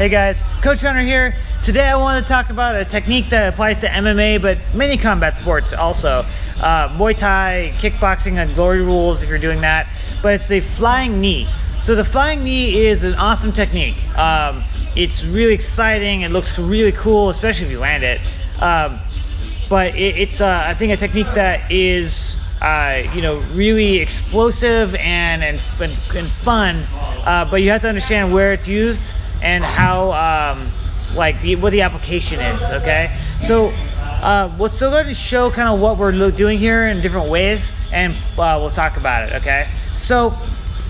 Hey guys, Coach Hunter here. Today I want to talk about a technique that applies to MMA, but many combat sports also. Muay Thai, kickboxing, and glory rules if you're doing that. But it's a flying knee. So the flying knee is an awesome technique. It's really exciting. It looks really cool, especially if you land it. But it's I think a technique that is really explosive and fun. But you have to understand where it's used and how what the application is. Okay, so we're still going to show kind of what we're doing here in different ways, and we'll talk about it. Okay, so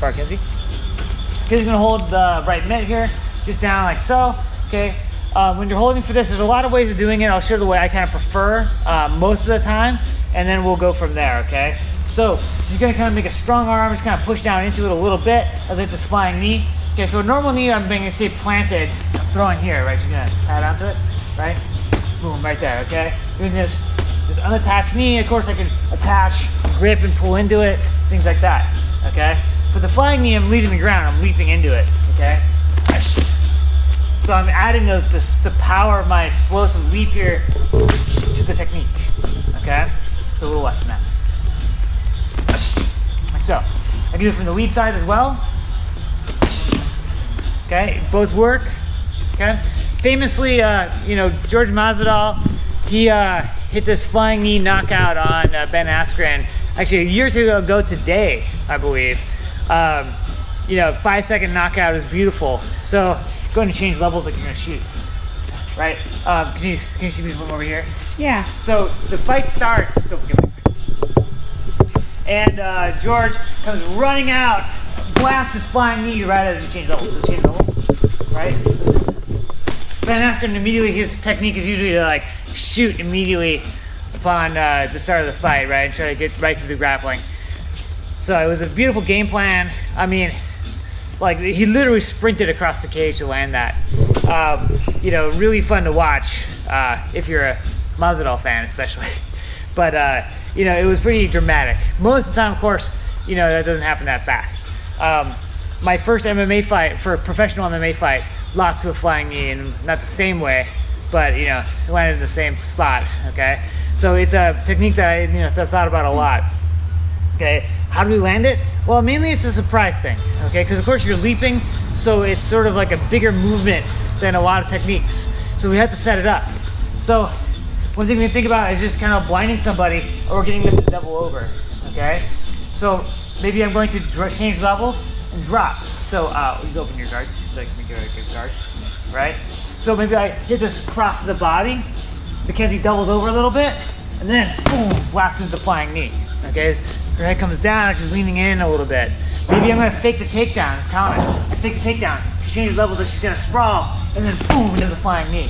Kinsey's gonna hold the right mitt here, just down like so. Okay, when you're holding for this, there's a lot of ways of doing it. I'll show the way I kind of prefer most of the time, and then we'll go from there. Okay, so she's gonna kind of make a strong arm, just kind of push down into it a little bit as if this flying knee. Okay, so a normal knee, I'm going to say planted, I'm throwing here, right? She's going to pad onto it, right? Boom, right there, okay? Doing this unattached knee, of course I can attach, grip and pull into it, things like that, okay? For the flying knee, I'm leaving the ground, I'm leaping into it, okay? So I'm adding the power of my explosive leap here to the technique, okay? So a little less than that. Like so. I do it from the lead side as well. Okay, both work. Okay, famously, George Masvidal, he hit this flying knee knockout on Ben Askren. Actually, years ago today, I believe. 5-second knockout is beautiful. So go ahead and change levels like you're gonna shoot. Right? Can you see me from over here? Yeah. So the fight starts. And George comes running out. Blast his flying knee right as you change levels. So change levels, right? Ben Askren immediately, his technique is usually to like shoot immediately upon the start of the fight, right? And try to get right to the grappling. So it was a beautiful game plan. I mean, like he literally sprinted across the cage to land that. Really fun to watch if you're a Masvidal fan, especially. But it was pretty dramatic. Most of the time, of course, that doesn't happen that fast. My first MMA fight, for a professional MMA fight, lost to a flying knee, and not the same way, but it landed in the same spot. Okay, so it's a technique that I thought about a lot. Okay, how do we land it? Well, mainly it's a surprise thing. Okay, because of course you're leaping, so it's sort of like a bigger movement than a lot of techniques. So we have to set it up. So one thing we can think about is just kind of blinding somebody or getting them to double over. Okay, so maybe I'm going to change levels and drop. So you open your guard, so I can make it a good guard, right? So maybe I hit this across the body, Mackenzie doubles over a little bit, and then boom, blasts into the flying knee. Okay, her head comes down, she's leaning in a little bit. Maybe I'm gonna fake the takedown, it's counter. Fake the takedown, she changes levels, like she's gonna sprawl, and then boom, into the flying knee.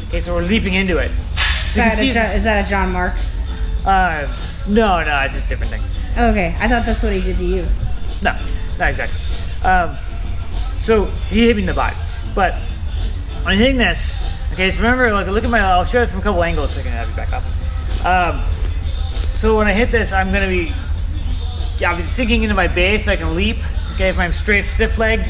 Okay, so we're leaping into it. So is that a John Mark? No, it's just a different thing. Okay, I thought that's what he did to you. No, not exactly. So he hit me in the body, but when hitting this, okay, so remember, like, look at I'll show it from a couple angles so I can have you back up. So when I hit this, I'm gonna be obviously sinking into my base so I can leap. Okay, if I'm straight stiff legged,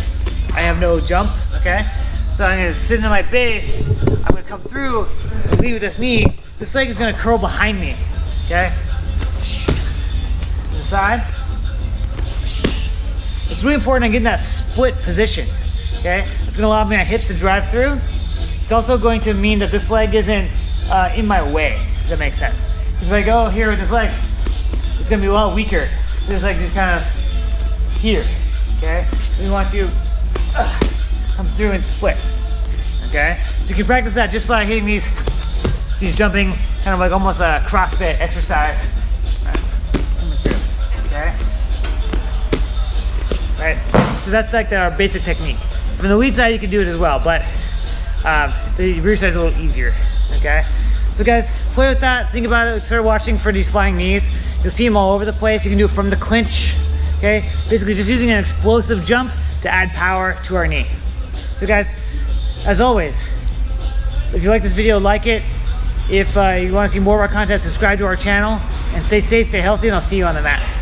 I have no jump. Okay, so I'm gonna sit into my base. I'm gonna come through and lead with this knee. This leg is gonna curl behind me. Okay, to the side. It's really important I get in that split position, okay? It's gonna allow my hips to drive through. It's also going to mean that this leg isn't in my way, if that makes sense. If I go here with this leg, it's gonna be a lot weaker. This leg just kind of here, okay? We want to come through and split, okay? So you can practice that just by hitting these jumping, kind of like almost a CrossFit exercise. Coming through, okay? Right, so that's like our basic technique. From the lead side, you can do it as well, but the rear side is a little easier. Okay, so guys, play with that. Think about it. Start watching for these flying knees. You'll see them all over the place. You can do it from the clinch. Okay, basically just using an explosive jump to add power to our knee. So guys, as always, if you like this video, like it. If you want to see more of our content, subscribe to our channel, and stay safe, stay healthy, and I'll see you on the mats.